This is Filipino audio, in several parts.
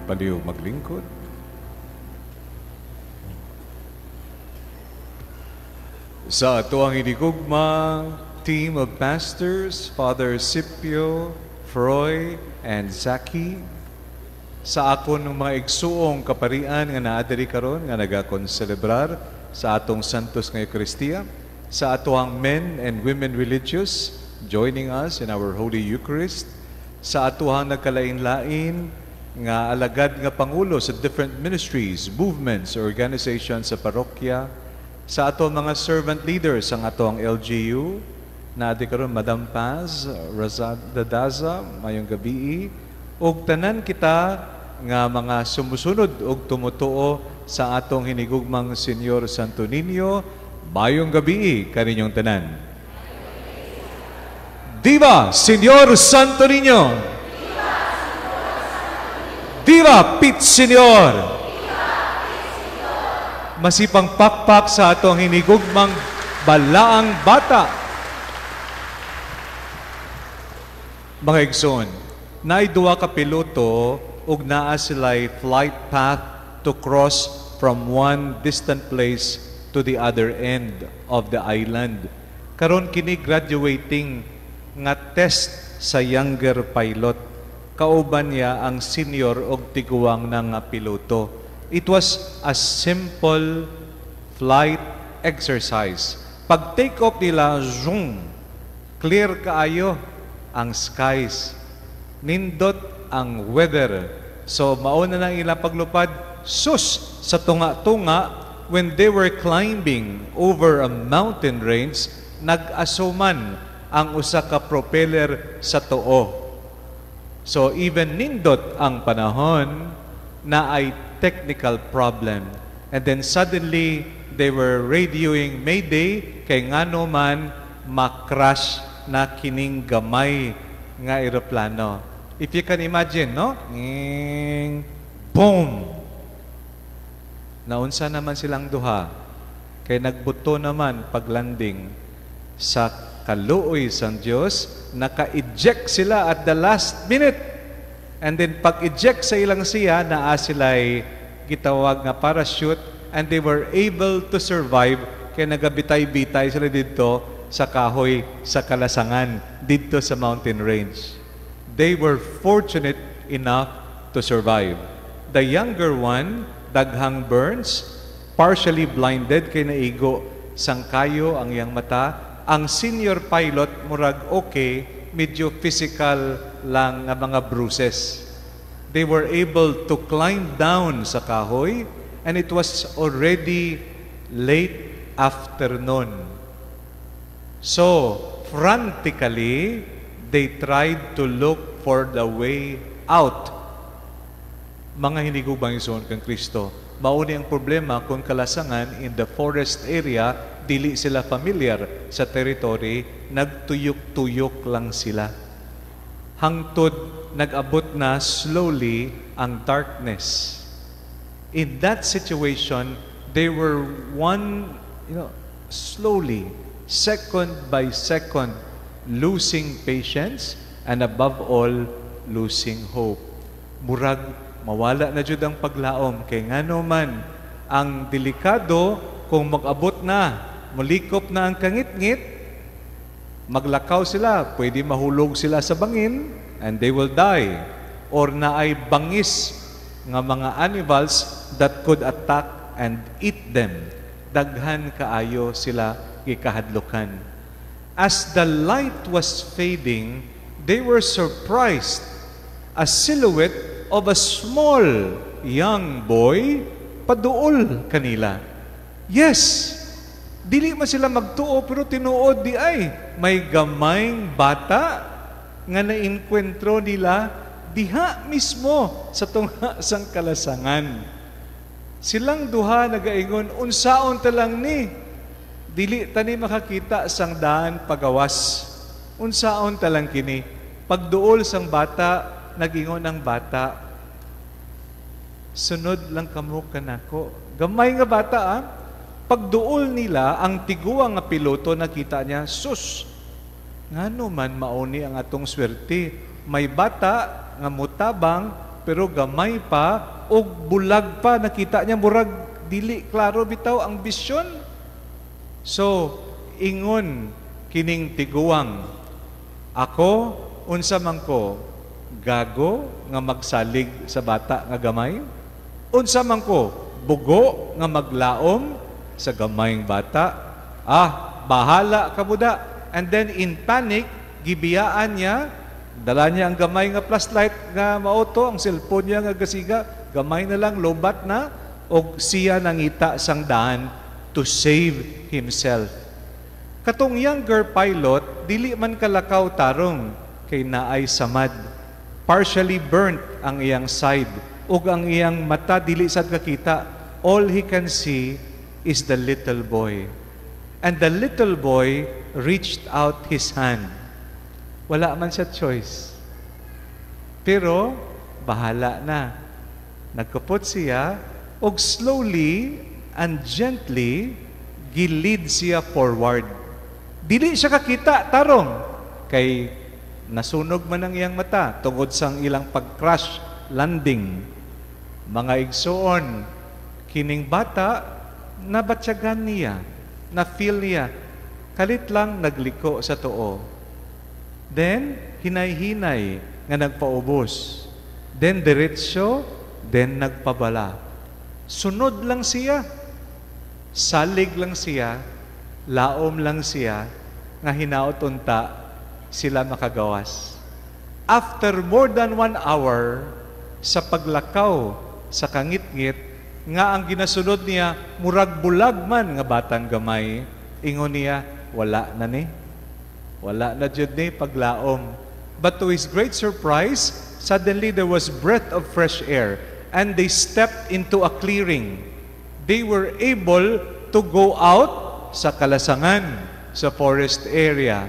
Baliw maglingkod. Sa ato ang hinigugma, team of pastors, Father Scipio, Froy, and Zaki, sa akon ng mga igsuong kaparian nga naadiri karon nga nagakon celebrar sa atong Santos nga Eucharistia, sa atoang men and women religious joining us in our Holy Eucharist, sa atoang nagkalain-lain nga alagad nga pangulo sa different ministries, movements, organizations sa parokya, sa ato mga servant leaders ang atong LGU, na adi karon Madam Paz, Razada Daza, mayong gabi, ug tanan kita nga mga sumusunod ug tumutuo sa atong hinigugmang Senyor Santo Niño, mayong gabi kaninyong tanan. Diva Senyor Santo Niño! Diva Pit Senyor! Masipang pakpak sa atong hinigugmang balaang bata. Mga igsoon, naay duha ka piloto ug naa sila'y flight path to cross from one distant place to the other end of the island. Karon kini graduating nga test sa younger pilot. Kauban niya ang senior og tiguang na nga piloto. It was a simple flight exercise. Pag take off nila, zoom, clear kaayo ang skies. Nindot ang weather. So, mauna na ilang paglupad, sus, sa tunga-tunga, when they were climbing over a mountain range, nag-asuman ang usa ka propeller sa tuo. So, even nindot ang panahon na ay technical problem. And then suddenly, they were radioing Mayday kay ngano man makrash na kining gamay nga eroplano. If you can imagine, no? Boom! Naunsa naman silang duha. Kay nagbuto naman paglanding sa kaluoy sang Dios, naka-eject sila at the last minute. And then pag-eject sa ilang siya, naa sila'y gitawag nga parachute, and they were able to survive kaya nagabitay-bitay sila dito sa kahoy sa kalasangan dito sa mountain range. They were fortunate enough to survive. The younger one, daghang burns, partially blinded kay naigo sang kayo ang iyang mata. Ang senior pilot murag okay, medyo physical lang nga mga bruises. They were able to climb down sa kahoy, and it was already late afternoon. So, frantically, they tried to look for the way out. Mga hinigubang ison kang Kristo, mauni ang problema kung kalasangan in the forest area, dili sila familiar sa territory, nagtuyok-tuyok lang sila. Hangtod nag-abot na slowly ang darkness. In that situation, they were slowly, second by second, losing patience and above all, losing hope. Murag, mawala na jud ang paglaom. Kay ngano man, ang delikado kung mag-abot na, mulikop na ang kangit-ngit, maglakaw sila, pwede mahulog sila sa bangin, and they will die. Or na ay bangis nga mga animals that could attack and eat them. Daghan kaayo sila gikahadlukan. As the light was fading, they were surprised. A silhouette of a small young boy paduol kanila. Yes, dili man sila magtuo pero tinuod di ay may gamayng bata nga nainkwentro nila diha mismo sa tunga sang kalasangan. Silang duha nagaingon, unsaon talang ni? Dili tani makakita sang daan pagawas. Unsaon talang kini? Pagduol sang bata, nagingon ang bata, sunod lang kamo kanako. Gamay nga bata, Pagduol nila, ang tiguang nga piloto, nakita niya, sus, ngano man mauni ang atong swerte. May bata nga mutabang, pero gamay pa o bulag pa, nakita niya murag dili klaro bitaw ang bisyon. So ingon kining tiguang, ako unsa man ko, gago nga magsalig sa bata nga gamay? Unsa man ko, bugo nga maglaom sa gamayng bata? Bahala ka buda. And then in panic, gibiyaan niya, dala niya ang gamay nga flashlight nga maoto, ang cellphone niya nga gasiga, gamay na lang, lobat na, o siya nangita sang daan to save himself. Katong younger pilot, dili man kalakaw tarong kay naay samad. Partially burnt ang iyang side ug ang iyang mata dili sad kakita. All he can see is the little boy. And the little boy reached out his hand. Wala man siya choice. Pero bahala na. Nagkupot siya ug slowly and gently gilid siya forward. Dili siya kakita tarong kay nasunog man ang iyang mata tungod sang ilang pag-crash landing. Mga igsoon, kining bata nabatyagan niya, na-feel niya, kalit lang nagliko sa tuo. Then, hinay-hinay nga nagpaubos. Then, diretsyo, then nagpabala. Sunod lang siya. Salig lang siya, laom lang siya, nga hinaot unta sila makagawas. After more than 1 hour, sa paglakaw sa kangit-ngit, nga ang ginasunod niya, murag bulag man nga batang gamay, ingon niya, wala na ni. Wala na jud ni paglaom. But to his great surprise, suddenly there was breath of fresh air, and they stepped into a clearing. They were able to go out sa kalasangan, sa forest area.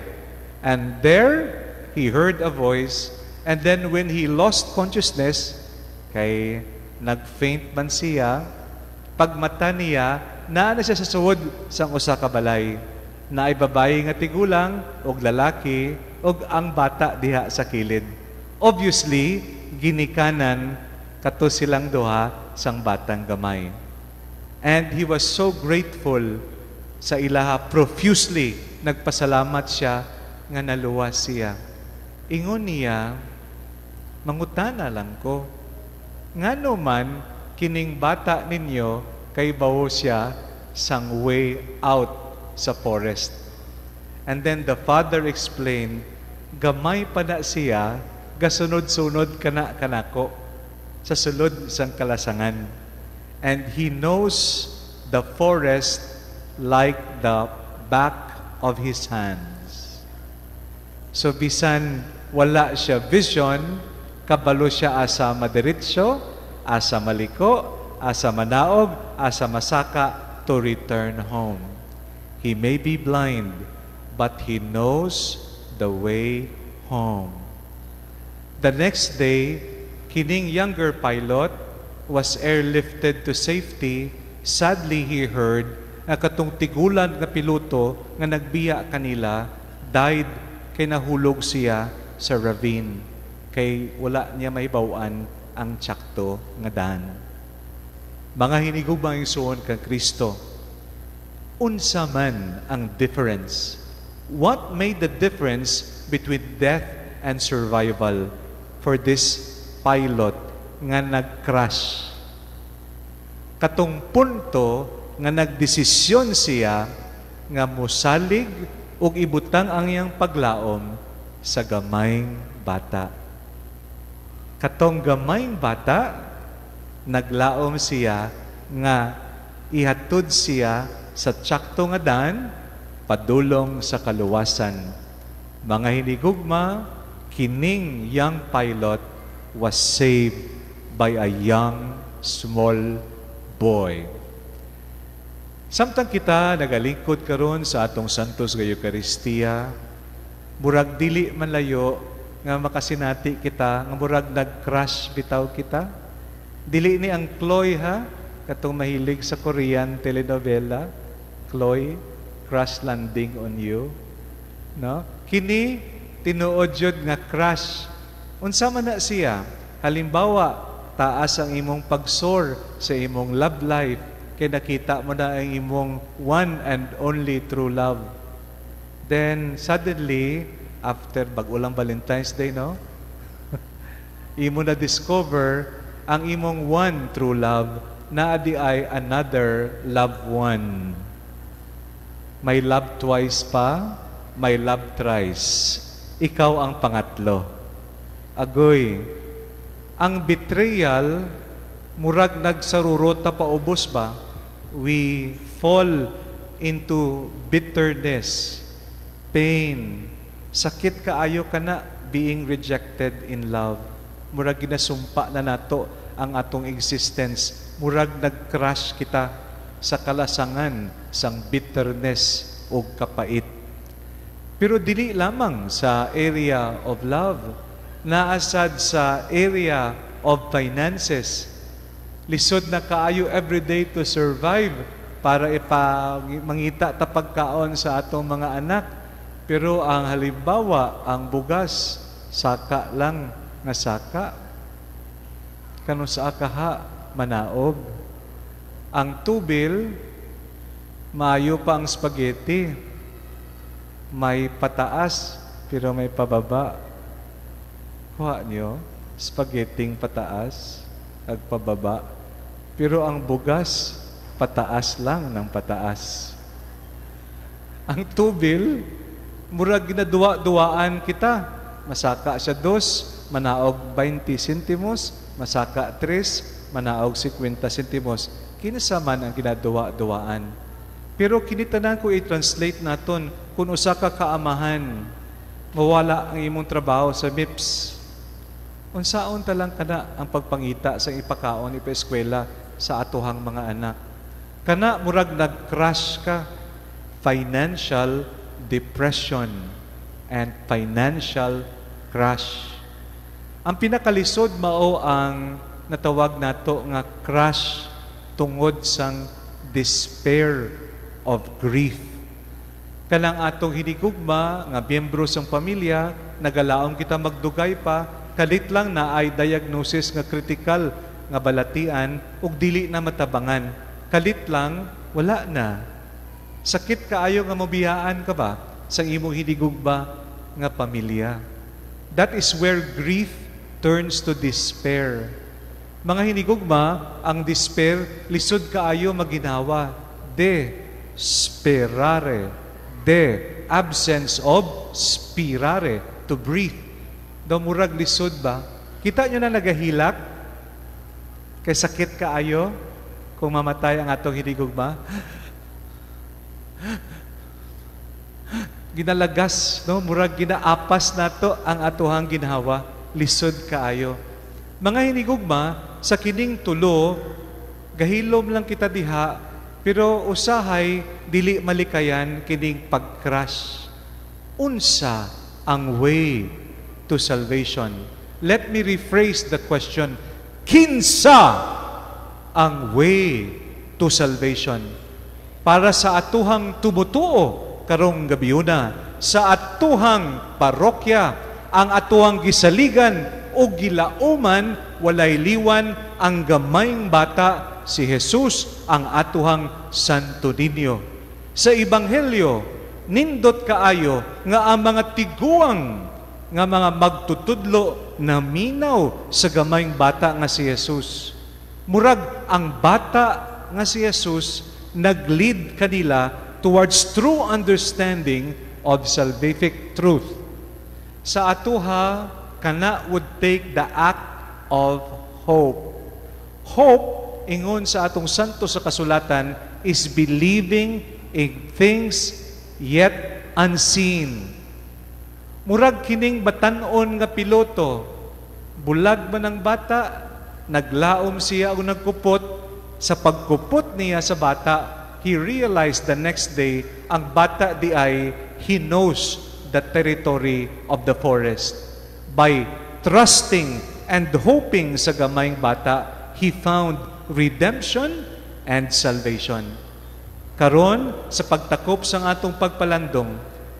And there, he heard a voice, and then when he lost consciousness, kay nag-faint man siya, pagmata niya, naa na siya sa suod sang usa ka balay. Na ay babae nga tigulang, og lalaki, og ang bata diha sa kilid. Obviously, ginikanan kato silang duha sang batang gamay. And he was so grateful sa ilaha, profusely nagpasalamat siya nga naluwas siya. Ingon niya, mangutana lang ko, ngano man kining bata ninyo kay bawo siya sang way out sa forest. And then the father explained, gamay pa na siya, gasunod-sunod kana kanako sa sulod sang kalasangan. And he knows the forest like the back of his hands. So bisan wala siya vision, kabalo siya asa madiritsyo, asa maliko, asa manaog, asa masaka to return home. He may be blind, but he knows the way home. The next day, kining younger pilot was airlifted to safety. Sadly, he heard nga katong tigulan nga piloto nga nagbiya kanila died kay nahulog siya sa ravine kay wala niya mahibawan ang tsakto nga daan. Mga hinigugmang igsoon kang Kristo, unsa man ang difference? What made the difference between death and survival for this pilot nga nag-crash? Katong punto nga nagdesisyon siya nga mosalig ug ibutang ang iyang paglaom sa gamayng bata. Katong gamayng bata, naglaom siya nga ihatod siya sa tsakto nga daan padulong sa kaluwasan. Mga hinigugma, kining young pilot was saved by a young, small boy. Samtang kita nagalingkod karon sa atong Santos nga Eucharistia, murag dili man layo nga makasinati kita, nga murag nag-crash bitaw kita. Dili ni ang Chloe ha, katong mahilig sa Korean telenovela, Chloe, Crash Landing on You. No? Kini tinuod jud nga crash. Unsa man na siya? Halimbawa, taas ang imong pag-soar sa imong love life, kaya nakita mo na ang imong one and only true love. Then, suddenly, after bagulang Valentine's Day, no? Imo na discover ang imong one true love na adi ay another loved one. May love twice pa, may love thrice. Ikaw ang pangatlo. Agoy, ang betrayal, murag nagsarurota pa ubos ba? We fall into bitterness, pain, sakit kaayo ka na being rejected in love. Murag ginasumpa na nato ang atong existence. Murag nag-crash kita sa kalasangan sang bitterness o kapait. Pero dili lamang sa area of love, naasad sa area of finances. Lisod na kaayo everyday to survive para mangita ta pagkaon sa atong mga anak. Pero ang halimbawa, ang bugas, saka lang nga saka. Kano sa akaha, manaog. Ang tubil, maayo pa ang spaghetti. May pataas, pero may pababa. Kuha niyo, spaghetti pataas, ag pababa. Pero ang bugas, pataas lang ng pataas. Ang tubil, murag ginadua-duaan kita. Masaka siya 2, manaog 20 sentimos, masaka 3, manaog 50 sentimos. Kinsa man ang ginadua-duaan. Pero kinitanan ko i-translate naton kung usa ka kaamahan, mawala ang imong trabaho sa MIPS. Unsaon talang kana ang pagpangita sa ipakaon ipa-eskwela sa atohang mga anak. Kana murag nag-crash ka, financial depression and financial crash. Ang pinakalisod mao ang natawag nato nga crash tungod sang despair of grief. Kanang atong hinigugma nga miyembro sang pamilya, nagalaom kita magdugay pa, kalit lang na ay diagnosis nga critical nga balatian ug dili na matabangan. Kalit lang, wala na. Sakit kaayo nga mabiyaan ka ba sa imong hinigugma nga pamilya. That is where grief turns to despair. Mga hinigugma, ang despair, lisod kaayo maginawa. Sperare. Absence of spirare, to breathe. Daw murag lisod ba? Kita nyo na nagahilak? Kay sakit kaayo kung mamatay ang atong hinigugma? Ginalagas, no? Murag ginaapas nato ang atuhang ginhawa. Lisod kaayo. Mga hinigugma, sa kining tulo, gahilom lang kita diha, pero usahay, dili malikayan kining pag-crash. Unsa ang way to salvation? Let me rephrase the question. Kinsa ang way to salvation? Para sa atuhang tumutuo karong gabiuna, sa atuhang parokya, ang atuhang gisaligan o gilauman, walay liwan ang gamayng bata, si Jesus ang atuhang Santo Niño. Sa Ebanghelyo, nindot kaayo nga ang mga tiguang nga mga magtutudlo na minaw sa gamayng bata nga si Jesus. Murag ang bata nga si Jesus nag-lead kanila towards true understanding of salvific truth. Sa atuha, kana would take the act of hope. Hope, ingon sa atong santo sa kasulatan, is believing in things yet unseen. Murag kining batanon nga piloto, bulag man ang bata, naglaom siya o nagkupot. Sa pagkupot niya sa bata, he realized the next day, ang bata di ay, he knows the territory of the forest. By trusting and hoping sa gamayng bata, he found redemption and salvation. Karon sa pagtakop sang atong pagpalandong,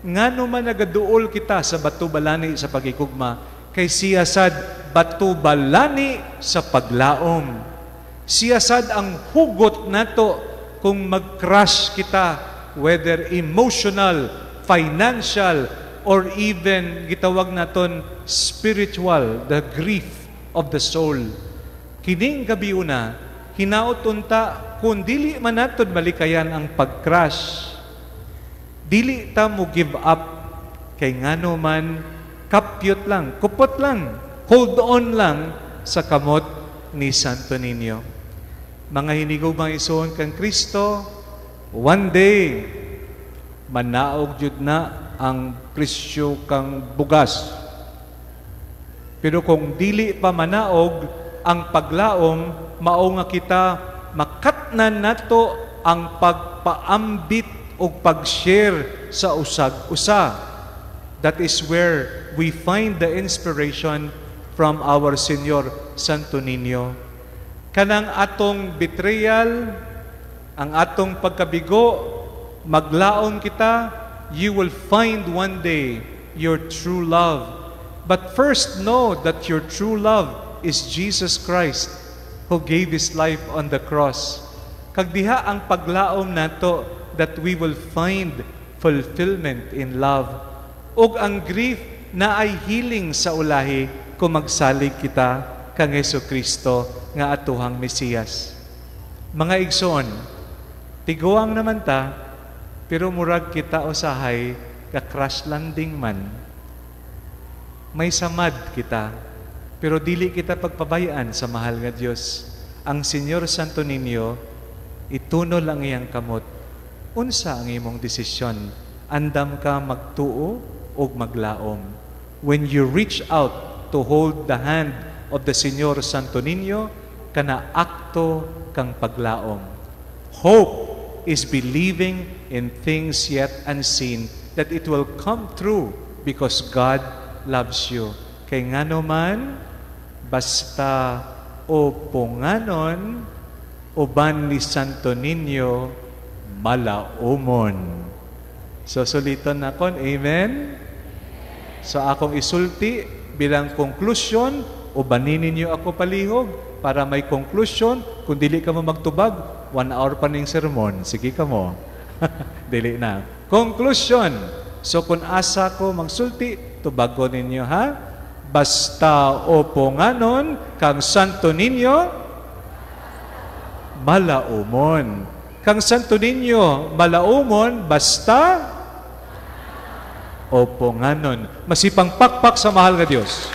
ngano man nagaduol kita sa bato balani sa pagigugma, kay siya sad batubalani sa paglaom. Siya sad ang hugot nato kung mag-crush kita, whether emotional, financial, or even gitawag naton spiritual, the grief of the soul. Kining gabi una, hinaot unta kung dili man naton malikayan ang pag-crush, dili ta mo give up kay ngano man kapyot lang, kupot lang, hold on lang sa kamot ni Santo Niño. Mga hinigaw mga isuon kang Kristo, one day manaog jud na ang presyo kang bugas. Pero kung dili pa manaog ang paglaom, mao nga kita makatnan nato ang pagpaambit o pag-share sa usag-usa. That is where we find the inspiration from our Senyor Santo Niño. Kanang atong betrayal, ang atong pagkabigo, maglaom kita, you will find one day your true love. But first know that your true love is Jesus Christ who gave His life on the cross. Kag diha ang paglaom nato that we will find fulfillment in love. Og ang grief na ay healing sa ulahi kung magsalig kita kang Jesucristo nga atuhang Mesiyas. Mga igsoon, tiguang naman ta, pero murag kita usahay ka crash landing man. May samad kita, pero dili kita pagpabayaan sa mahal nga Dios. Ang Senyor Santo Niño, ituno lang iyang kamot. Unsa ang imong desisyon? Andam ka magtuo o maglaom? When you reach out to hold the hand of the Senyor Santo Niño, kana akto kang paglaom. Hope is believing in things yet unseen, that it will come true because God loves you. Kay ngano man, basta o punganon, uban ni Santo Niño, malaumon. So, suliton nakon, amen? So, akong isulti bilang konklusyon, ubanin ninyo ako palihog para may konklusyon. Kung dili ka mo magtubag, 1 hour pa ning sermon. Sige ka mo. Dili na. Conclusion. So kung asa ko magsulti, tubago ninyo ha? Basta oponganon kang Santo Niño, malaumon. Kang Santo Niño, malaumon, basta oponganon. Masipang pakpak sa mahal nga Diyos.